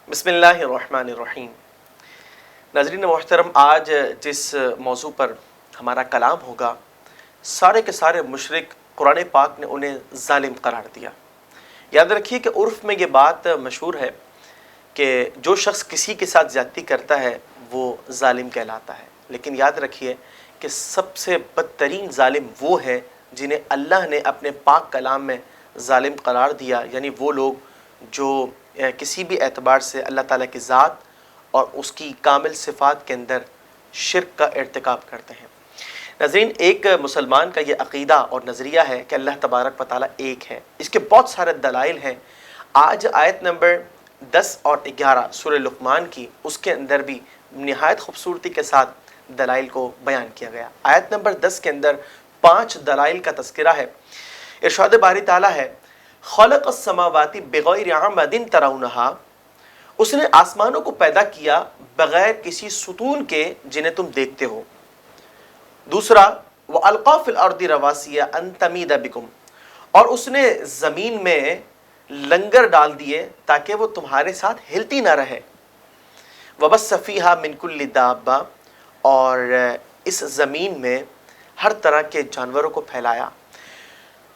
بسم اللہ الرحمن الرحیم۔ ناظرین محترم، آج جس موضوع پر ہمارا کلام ہوگا، سارے کے سارے مشرک قرآن پاک نے انہیں ظالم قرار دیا۔ یاد رکھیے کہ عرف میں یہ بات مشہور ہے کہ جو شخص کسی کے ساتھ زیادتی کرتا ہے وہ ظالم کہلاتا ہے، لیکن یاد رکھیے کہ سب سے بدترین ظالم وہ ہے جنہیں اللہ نے اپنے پاک کلام میں ظالم قرار دیا، یعنی وہ لوگ جو کسی بھی اعتبار سے اللہ تعالیٰ کی ذات اور اس کی کامل صفات کے اندر شرک کا ارتکاب کرتے ہیں۔ ناظرین، ایک مسلمان کا یہ عقیدہ اور نظریہ ہے کہ اللہ تبارک و تعالیٰ ایک ہے۔ اس کے بہت سارے دلائل ہیں۔ آج آیت نمبر 10 اور 11 سورہ لقمان کی، اس کے اندر بھی نہایت خوبصورتی کے ساتھ دلائل کو بیان کیا گیا۔ آیت نمبر 10 کے اندر 5 دلائل کا تذکرہ ہے۔ ارشاد باری تعالیٰ ہے، خلق السماوات بغیر عمد ترونہا، اس نے آسمانوں کو پیدا کیا بغیر کسی ستون کے جنہیں تم دیکھتے ہو۔ دوسرا، وَأَلْقَى فِي الْأَرْضِ رَوَاسِيَ أَن تَمِيدَ بِكُمْ، اور اس نے زمین میں لنگر ڈال دیے تاکہ وہ تمہارے ساتھ ہلتی نہ رہے۔ وَبَثَّ فِيهَا مِن كُلِّ دَابَّةٍ، اور اس زمین میں ہر طرح کے جانوروں کو پھیلایا۔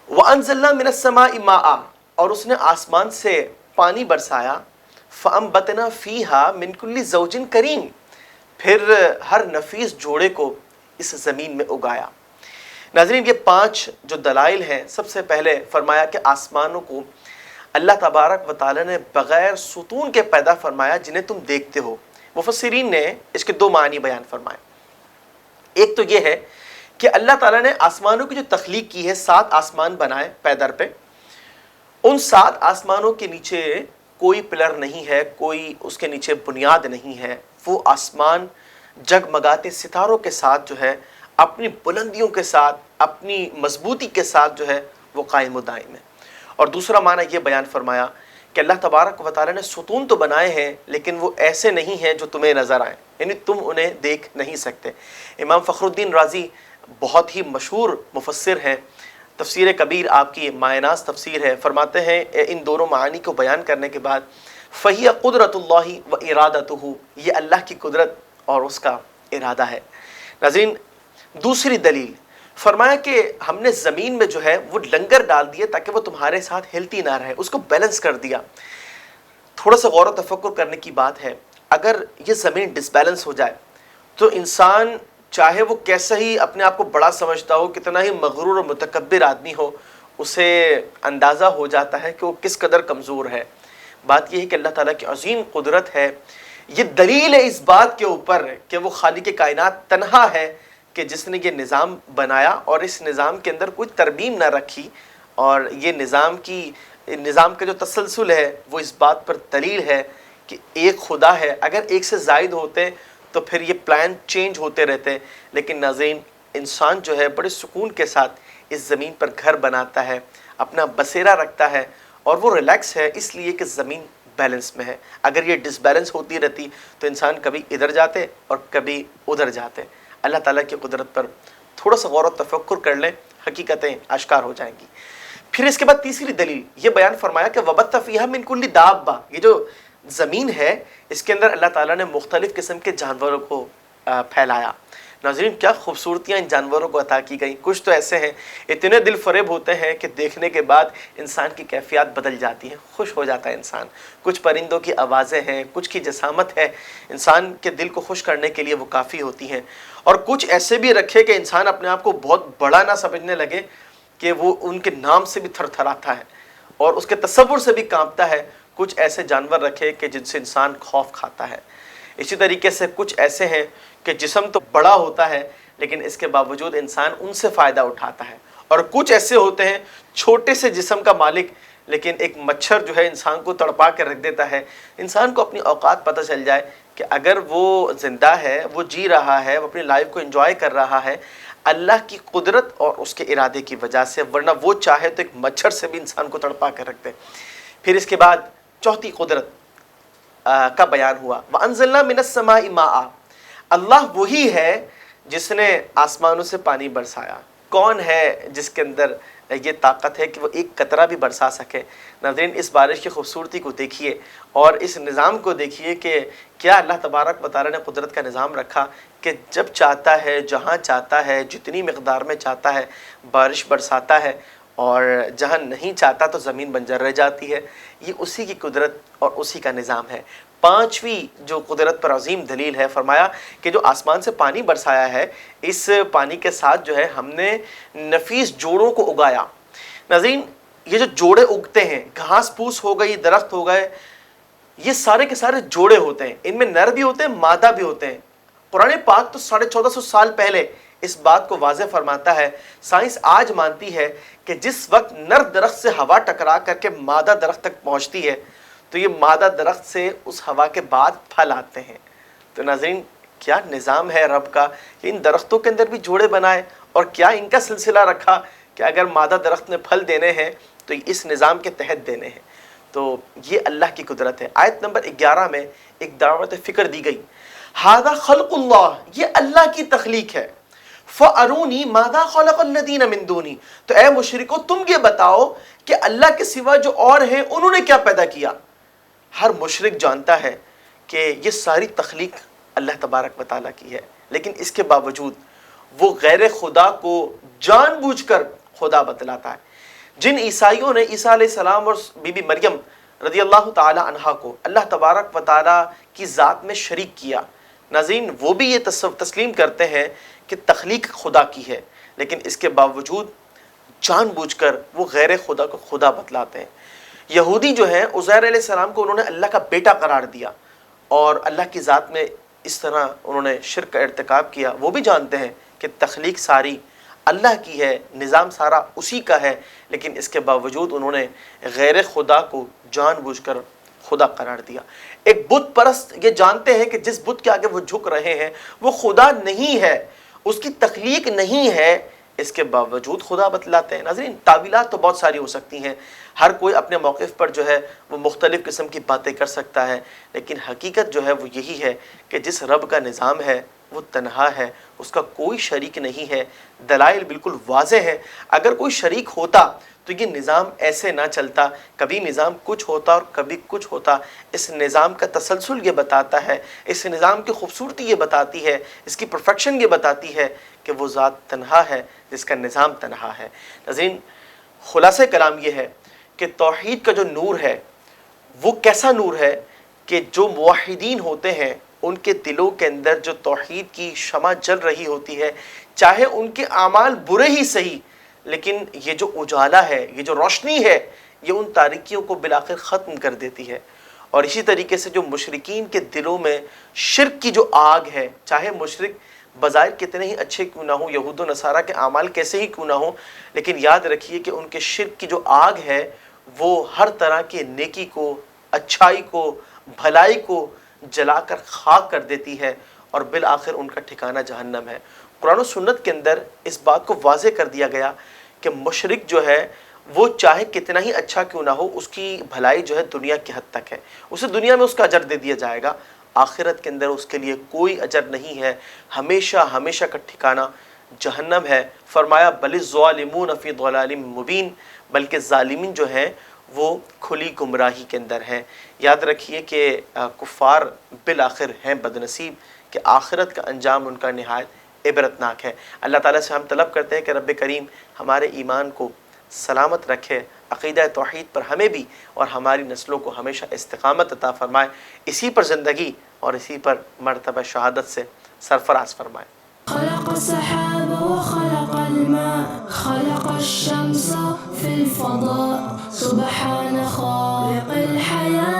وَأَنزَلْنَا مِنَ السَّمَاءِ مَاءً، اور اس نے آسمان سے پانی برسایا۔ فَأَنبَتْنَا فِيهَا مِن كُلِّ زَوْجٍ كَرِيمٍ، پھر ہر نفیس جوڑے کو اس زمین میں اگایا۔ ناظرین، یہ 5 جو دلائل ہیں، سب سے پہلے فرمایا کہ آسمانوں کو اللہ تبارک و تعالی نے بغیر ستون کے پیدا فرمایا جنہیں تم دیکھتے ہو۔ مفسرین نے اس کے 2 معنی بیان فرمائے۔ ایک تو یہ ہے کہ اللہ تعالیٰ نے آسمانوں کی جو تخلیق کی ہے، 7 آسمان بنائے پیدر پہ، ان 7 آسمانوں کے نیچے کوئی پلر نہیں ہے، کوئی اس کے نیچے بنیاد نہیں ہے۔ وہ آسمان جگمگاتے ستاروں کے ساتھ جو ہے، اپنی بلندیوں کے ساتھ، اپنی مضبوطی کے ساتھ جو ہے وہ قائم و دائم ہے۔ اور دوسرا معنی یہ بیان فرمایا کہ اللہ تبارک و تعالیٰ نے ستون تو بنائے ہیں، لیکن وہ ایسے نہیں ہیں جو تمہیں نظر آئیں، یعنی تم انہیں دیکھ نہیں سکتے۔ امام فخر الدین رازی بہت ہی مشہور مفسر ہیں، تفسیر کبیر آپ کی مایناز تفسیر ہے، فرماتے ہیں ان دونوں معانی کو بیان کرنے کے بعد، فَهِيَ قُدْرَةُ اللَّهِ وَإِرَادَتُهُ، یہ اللہ کی قدرت اور اس کا ارادہ ہے۔ ناظرین، دوسری دلیل فرمایا کہ ہم نے زمین میں جو ہے وہ لنگر ڈال دیے تاکہ وہ تمہارے ساتھ ہلتی نہ رہے، اس کو بیلنس کر دیا۔ تھوڑا سا غور و تفکر کرنے کی بات ہے، اگر یہ زمین ڈس بیلنس ہو جائے تو انسان چاہے وہ کیسا ہی اپنے آپ کو بڑا سمجھتا ہو، کتنا ہی مغرور اور متکبر آدمی ہو، اسے اندازہ ہو جاتا ہے کہ وہ کس قدر کمزور ہے۔ بات یہ ہے کہ اللہ تعالیٰ کی عظیم قدرت ہے۔ یہ دلیل ہے اس بات کے اوپر کہ وہ خالق کائنات تنہا ہے کہ جس نے یہ نظام بنایا اور اس نظام کے اندر کوئی ترمیم نہ رکھی، اور یہ نظام کا جو تسلسل ہے وہ اس بات پر دلیل ہے کہ ایک خدا ہے۔ اگر ایک سے زائد ہوتے تو پھر یہ پلان چینج ہوتے رہتے، لیکن ناظرین، انسان جو ہے بڑے سکون کے ساتھ اس زمین پر گھر بناتا ہے، اپنا بسیرا رکھتا ہے، اور وہ ریلیکس ہے اس لیے کہ زمین بیلنس میں ہے۔ اگر یہ ڈس بیلنس ہوتی رہتی تو انسان کبھی ادھر جاتے اور کبھی ادھر جاتے۔ اللہ تعالیٰ کی قدرت پر تھوڑا سا غور و تفکر کر لیں، حقیقتیں آشکار ہو جائیں گی۔ پھر اس کے بعد تیسری دلیل یہ بیان فرمایا کہ وَبَثَّ فِيهَا مِن كُلِّ دَابَّةٍ، یہ جو زمین ہے اس کے اندر اللہ تعالیٰ نے مختلف قسم کے جانوروں کو پھیلایا۔ ناظرین، کیا خوبصورتیاں ان جانوروں کو عطا کی گئیں۔ کچھ تو ایسے ہیں اتنے دل فریب ہوتے ہیں کہ دیکھنے کے بعد انسان کی کیفیات بدل جاتی ہیں، خوش ہو جاتا ہے انسان۔ کچھ پرندوں کی آوازیں ہیں، کچھ کی جسامت ہے، انسان کے دل کو خوش کرنے کے لیے وہ کافی ہوتی ہیں۔ اور کچھ ایسے بھی رکھے کہ انسان اپنے آپ کو بہت بڑا نہ سمجھنے لگے کہ وہ ان کے نام سے بھی تھر تھراتا ہے اور اس کے تصور سے بھی کانپتا ہے۔ کچھ ایسے جانور رکھے کہ جن سے انسان خوف کھاتا ہے۔ اسی طریقے سے کچھ ایسے ہیں کہ جسم تو بڑا ہوتا ہے لیکن اس کے باوجود انسان ان سے فائدہ اٹھاتا ہے، اور کچھ ایسے ہوتے ہیں چھوٹے سے جسم کا مالک لیکن ایک مچھر جو ہے انسان کو تڑپا کے رکھ دیتا ہے۔ انسان کو اپنی اوقات پتہ چل جائے کہ اگر وہ زندہ ہے، وہ جی رہا ہے، وہ اپنی لائف کو انجوائے کر رہا ہے اللہ کی قدرت اور اس کے ارادے کی وجہ سے، ورنہ وہ چاہے تو ایک مچھر سے بھی انسان کو تڑپا کے رکھ دے۔ پھر اس کے بعد چوتھی قدرت کا بیان ہوا، وَأَنزَلْنَا مِنَ السَّمَاءِ مَاءً، اللہ وہی ہے جس نے آسمانوں سے پانی برسایا۔ کون ہے جس کے اندر یہ طاقت ہے کہ وہ ایک قطرہ بھی برسا سکے۔ ناظرین اس بارش کی خوبصورتی کو دیکھیے اور اس نظام کو دیکھیے کہ کیا اللہ تبارک و تعالیٰ نے قدرت کا نظام رکھا کہ جب چاہتا ہے، جہاں چاہتا ہے، جتنی مقدار میں چاہتا ہے بارش برساتا ہے، اور جہاں نہیں چاہتا تو زمین بنجر رہ جاتی ہے۔ یہ اسی کی قدرت اور اسی کا نظام ہے۔ پانچویں جو قدرت پر عظیم دلیل ہے، فرمایا کہ جو آسمان سے پانی برسایا ہے، اس پانی کے ساتھ جو ہے ہم نے نفیس جوڑوں کو اگایا۔ ناظرین یہ جو جوڑے اگتے ہیں، گھاس پھوس ہو گئی، درخت ہو گئے، یہ سارے کے سارے جوڑے ہوتے ہیں، ان میں نر بھی ہوتے ہیں، مادہ بھی ہوتے ہیں۔ قرآن پاک تو 1450 سال پہلے اس بات کو واضح فرماتا ہے۔ سائنس آج مانتی ہے کہ جس وقت نر درخت سے ہوا ٹکرا کر کے مادہ درخت تک پہنچتی ہے تو یہ مادہ درخت سے اس ہوا کے بعد پھل آتے ہیں۔ تو ناظرین کیا نظام ہے رب کا کہ ان درختوں کے اندر بھی جوڑے بنائے، اور کیا ان کا سلسلہ رکھا کہ اگر مادہ درخت نے پھل دینے ہیں تو اس نظام کے تحت دینے ہیں۔ تو یہ اللہ کی قدرت ہے۔ آیت نمبر 11 میں ایک دعوت فکر دی گئی، ھذا خلق اللہ، یہ اللہ کی تخلیق ہے، فَأَرُونِي مَاذَا خَلَقَ الَّذِينَ مِن دُونِي، تو اے مشرکو تم یہ بتاؤ کہ اللہ کے سوا جو اور ہیں انہوں نے کیا پیدا کیا۔ ہر مشرک جانتا ہے کہ یہ ساری تخلیق اللہ تبارک و تعالیٰ کی ہے، لیکن اس کے باوجود وہ غیر خدا کو جان بوجھ کر خدا بتلاتا ہے۔ جن عیسائیوں نے عیسیٰ علیہ السلام اور بی بی مریم رضی اللہ تعالی عنہا کو اللہ تبارک و تعالیٰ کی ذات میں شریک کیا، ناظرین وہ بھی یہ تسلیم کرتے ہیں کہ تخلیق خدا کی ہے، لیکن اس کے باوجود جان بوجھ کر وہ غیر خدا کو خدا بتلاتے ہیں۔ یہودی جو ہیں عزیر علیہ السلام کو انہوں نے اللہ کا بیٹا قرار دیا، اور اللہ کی ذات میں اس طرح انہوں نے شرک کا ارتکاب کیا۔ وہ بھی جانتے ہیں کہ تخلیق ساری اللہ کی ہے، نظام سارا اسی کا ہے، لیکن اس کے باوجود انہوں نے غیر خدا کو جان بوجھ کر خدا قرار دیا۔ ایک بت پرست یہ جانتے ہیں کہ جس بت کے آگے وہ جھک رہے ہیں وہ خدا نہیں ہے، اس کی تخلیق نہیں ہے، اس کے باوجود خدا بتلاتے ہیں۔ ناظرین تعویلات تو بہت ساری ہو سکتی ہیں، ہر کوئی اپنے موقف پر جو ہے وہ مختلف قسم کی باتیں کر سکتا ہے، لیکن حقیقت جو ہے وہ یہی ہے کہ جس رب کا نظام ہے وہ تنہا ہے، اس کا کوئی شریک نہیں ہے۔ دلائل بالکل واضح ہیں۔ اگر کوئی شریک ہوتا تو یہ نظام ایسے نہ چلتا، کبھی نظام کچھ ہوتا اور کبھی کچھ ہوتا۔ اس نظام کا تسلسل یہ بتاتا ہے، اس نظام کی خوبصورتی یہ بتاتی ہے، اس کی پرفیکشن یہ بتاتی ہے کہ وہ ذات تنہا ہے جس کا نظام تنہا ہے۔ ناظرین خلاصہ کلام یہ ہے کہ توحید کا جو نور ہے وہ کیسا نور ہے کہ جو موحدین ہوتے ہیں ان کے دلوں کے اندر جو توحید کی شمع جل رہی ہوتی ہے، چاہے ان کے اعمال برے ہی صحیح، لیکن یہ جو اجالا ہے، یہ جو روشنی ہے، یہ ان تاریکیوں کو بالآخر ختم کر دیتی ہے۔ اور اسی طریقے سے جو مشرکین کے دلوں میں شرک کی جو آگ ہے، چاہے مشرک بظاہر کتنے ہی اچھے کیوں نہ ہوں، یہود و نصارہ کے اعمال کیسے ہی کیوں نہ ہوں، لیکن یاد رکھیے کہ ان کے شرک کی جو آگ ہے وہ ہر طرح کی نیکی کو، اچھائی کو، بھلائی کو جلا کر خاک کر دیتی ہے، اور بالآخر ان کا ٹھکانہ جہنم ہے۔ قرآن و سنت کے اندر اس بات کو واضح کر دیا گیا کہ مشرک جو ہے وہ چاہے کتنا ہی اچھا کیوں نہ ہو، اس کی بھلائی جو ہے دنیا کی حد تک ہے، اسے دنیا میں اس کا اجر دے دیا جائے گا، آخرت کے اندر اس کے لیے کوئی اجر نہیں ہے، ہمیشہ ہمیشہ کا ٹھکانہ جہنم ہے۔ فرمایا بل الظالمون فی ضلال مبین، بلکہ ظالمین جو ہیں وہ کھلی گمراہی کے اندر ہیں۔ یاد رکھیے کہ کفار بالآخر ہیں بدنصیب کہ آخرت کا انجام ان کا نہایت عبرتناک ہے۔ اللہ تعالیٰ سے ہم طلب کرتے ہیں کہ رب کریم ہمارے ایمان کو سلامت رکھے، عقیدہ توحید پر ہمیں بھی اور ہماری نسلوں کو ہمیشہ استقامت عطا فرمائے، اسی پر زندگی اور اسی پر مرتبہ شہادت سے سرفراز فرمائے۔ خلق السحاب وخلق الماء خلق الشمس في الفضاء سبحان خالق الحياة